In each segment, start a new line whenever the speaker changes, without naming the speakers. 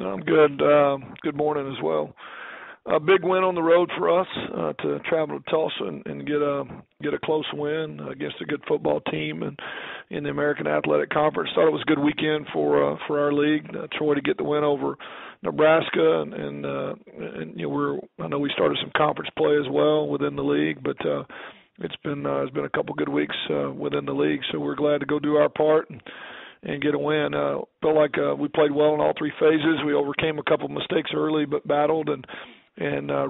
I'm good. Good morning as well. A big win on the road for us to travel to Tulsa and get a close win against a good football team and in the American Athletic Conference. Thought it was a good weekend for our league. Troy to get the win over Nebraska and I know we started some conference play as well within the league, but it's been a couple good weeks within the league, so we're glad to go do our part and get a win. Felt like we played well in all three phases. We overcame a couple of mistakes early, but battled and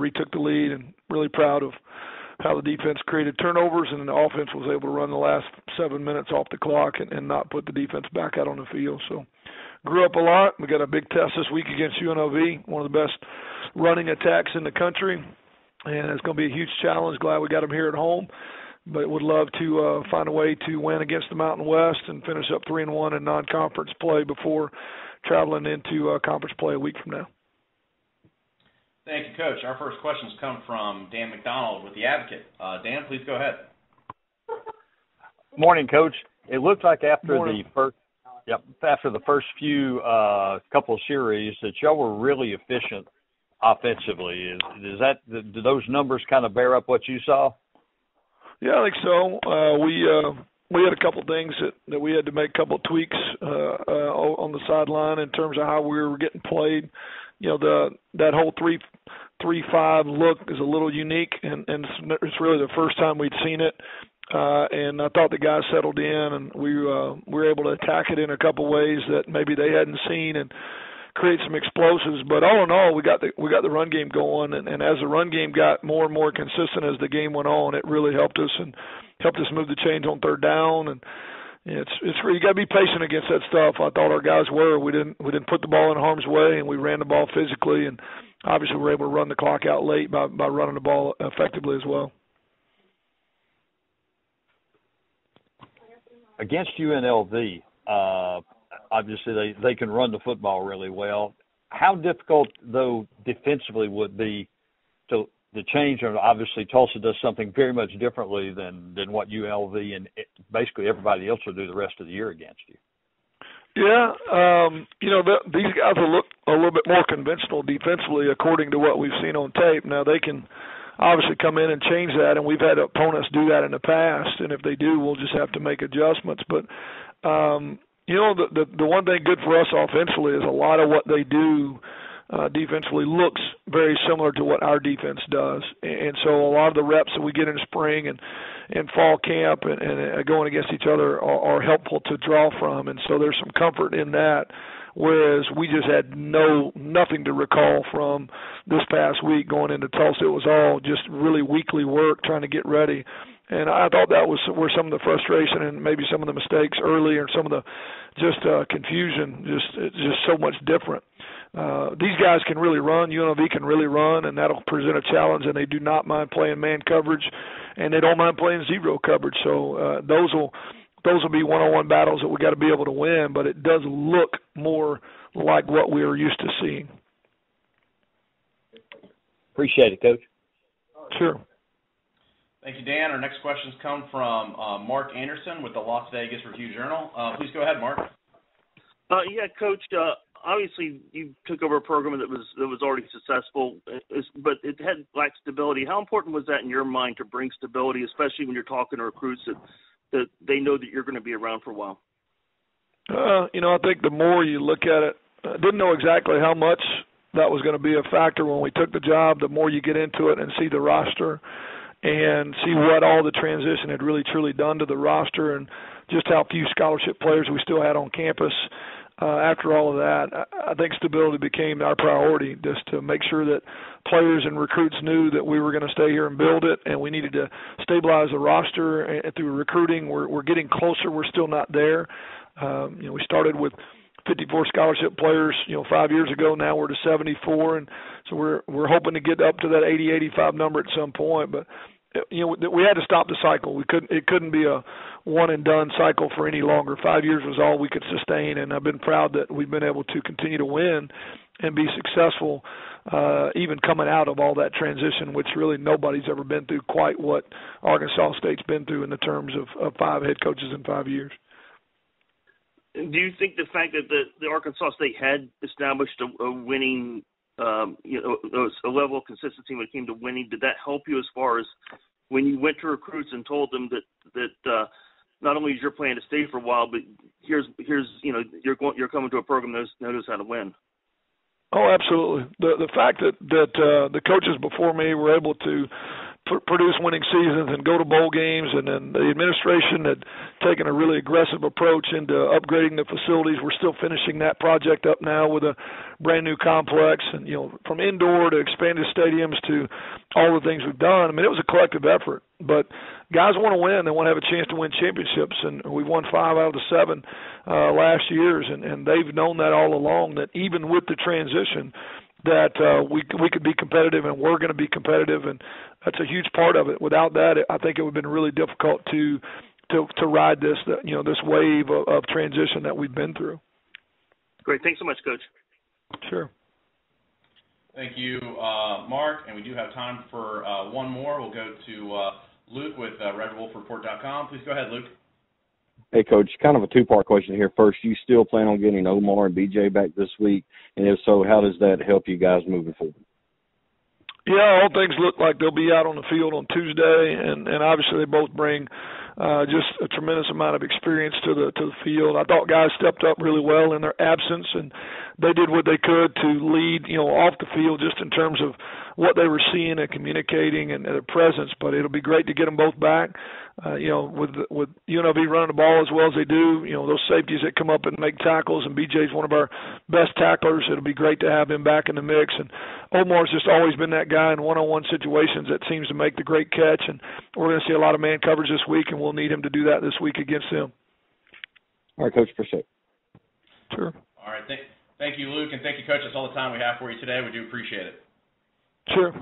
retook the lead. And really proud of how the defense created turnovers and the offense was able to run the last 7 minutes off the clock and not put the defense back out on the field. So grew up a lot. We got a big test this week against UNLV, one of the best running attacks in the country, and it's going to be a huge challenge. Glad we got them here at home. But would love to find a way to win against the Mountain West and finish up 3-1 in non-conference play before traveling into conference play a week from now.
Thank you, Coach. Our first questions come from Dan McDonald with The Advocate. Dan, please go ahead.
Morning, Coach. It looked like after
Morning.
the first few couple of series that y'all were really efficient offensively. Do those numbers kind of bear up what you saw?
Yeah, I think so. We had a couple things that we had to make a couple of tweaks on the sideline in terms of how we were getting played. You know, that whole 3-5 look is a little unique, and it's really the first time we'd seen it. And I thought the guys settled in, and we were able to attack it in a couple ways that maybe they hadn't seen and create some explosives. But all in all, we got the run game going, and as the run game got more and more consistent as the game went on, it really helped us move the chains on third down. And it's you got to be patient against that stuff. I thought our guys were. We didn't put the ball in harm's way, and we ran the ball physically, and obviously we were able to run the clock out late by running the ball effectively as well.
Against UNLV, obviously they can run the football really well. How difficult, though, defensively would be to change? And obviously Tulsa does something very much differently than what UNLV and basically everybody else will do the rest of the year against you.
Yeah, these guys will look a little bit more conventional defensively according to what we've seen on tape. Now, they can obviously come in and change that, and we've had opponents do that in the past, and if they do, we'll just have to make adjustments. But, the one thing good for us offensively is a lot of what they do defensively looks very similar to what our defense does. And so a lot of the reps that we get in spring and fall camp and going against each other are helpful to draw from. And so there's some comfort in that, whereas we just had nothing to recall from this past week going into Tulsa. It was all just really weekly work trying to get ready. And I thought that was where some of the frustration and maybe some of the mistakes early and some of the confusion, it's just so much different. These guys can really run. UNLV can really run, and that'll present a challenge, and they do not mind playing man coverage, and they don't mind playing zero coverage. So those will be one-on-one battles that we got to be able to win, but it does look more like what we are used to seeing.
Appreciate it, Coach.
Sure.
Thank you, Dan. Our next questions come from Mark Anderson with the Las Vegas Review-Journal. Please go ahead, Mark.
Yeah, Coach. Obviously, you took over a program that was already successful, but it had lacked stability. How important was that in your mind to bring stability, especially when you're talking to recruits that they know that you're going to be around for a while?
I think the more you look at it, I didn't know exactly how much that was going to be a factor when we took the job. The more you get into it and see the roster and see what all the transition had really truly done to the roster and just how few scholarship players we still had on campus. After all of that, I think stability became our priority, just to make sure that players and recruits knew that we were going to stay here and build it, and we needed to stabilize the roster. And through recruiting, we're getting closer. We're still not there. We started with 54 scholarship players, 5 years ago. Now we're to 74, and so we're hoping to get up to that 80, 85 number at some point. But we had to stop the cycle. It couldn't be a one and done cycle for any longer. 5 years was all we could sustain, and I've been proud that we've been able to continue to win and be successful, even coming out of all that transition, which really nobody's ever been through quite what Arkansas State's been through in the terms of 5 head coaches in 5 years.
Do you think the fact that the Arkansas State had established a winning, a level of consistency when it came to winning, did that help you as far as when you went to recruits and told them that not only is your plan to stay for a while, but here's you're coming to a program that knows how to win?
Oh, absolutely. The fact that the coaches before me were able to produce winning seasons and go to bowl games, and then the administration had taken a really aggressive approach into upgrading the facilities. We're still finishing that project up now with a brand new complex, and from indoor to expanded stadiums to all the things we've done. I mean, it was a collective effort, but guys want to win. They want to have a chance to win championships, and we've won 5 out of the 7 last years, and they've known that all along, that even with the transition that we could be competitive, and we're going to be competitive, and that's a huge part of it. Without that, I think it would have been really difficult to ride this wave of transition that we've been through.
Great. Thanks so much, Coach.
Sure.
Thank you, Mark. And we do have time for one more. We'll go to Luke with RedWolfReport.com. Please go ahead, Luke.
Hey, Coach, kind of a two-part question here. First, you still plan on getting Omar and BJ back this week? And if so, how does that help you guys moving forward?
Yeah, all things look like they'll be out on the field on Tuesday, and obviously they both bring just a tremendous amount of experience to the field. I thought guys stepped up really well in their absence, and they did what they could to lead, off the field just in terms of what they were seeing and communicating and their presence. But it'll be great to get them both back. With UNLV running the ball as well as they do, those safeties that come up and make tackles, and BJ's one of our best tacklers. It'll be great to have him back in the mix. And Omar's just always been that guy in one-on-one situations that seems to make the great catch. And we're going to see a lot of man coverage this week, and we'll need him to do that this week against them.
All right, Coach, appreciate it.
Sure.
All right. Thank you, Luke, and thank you, Coach. That's all the time we have for you today. We do appreciate it.
Sure.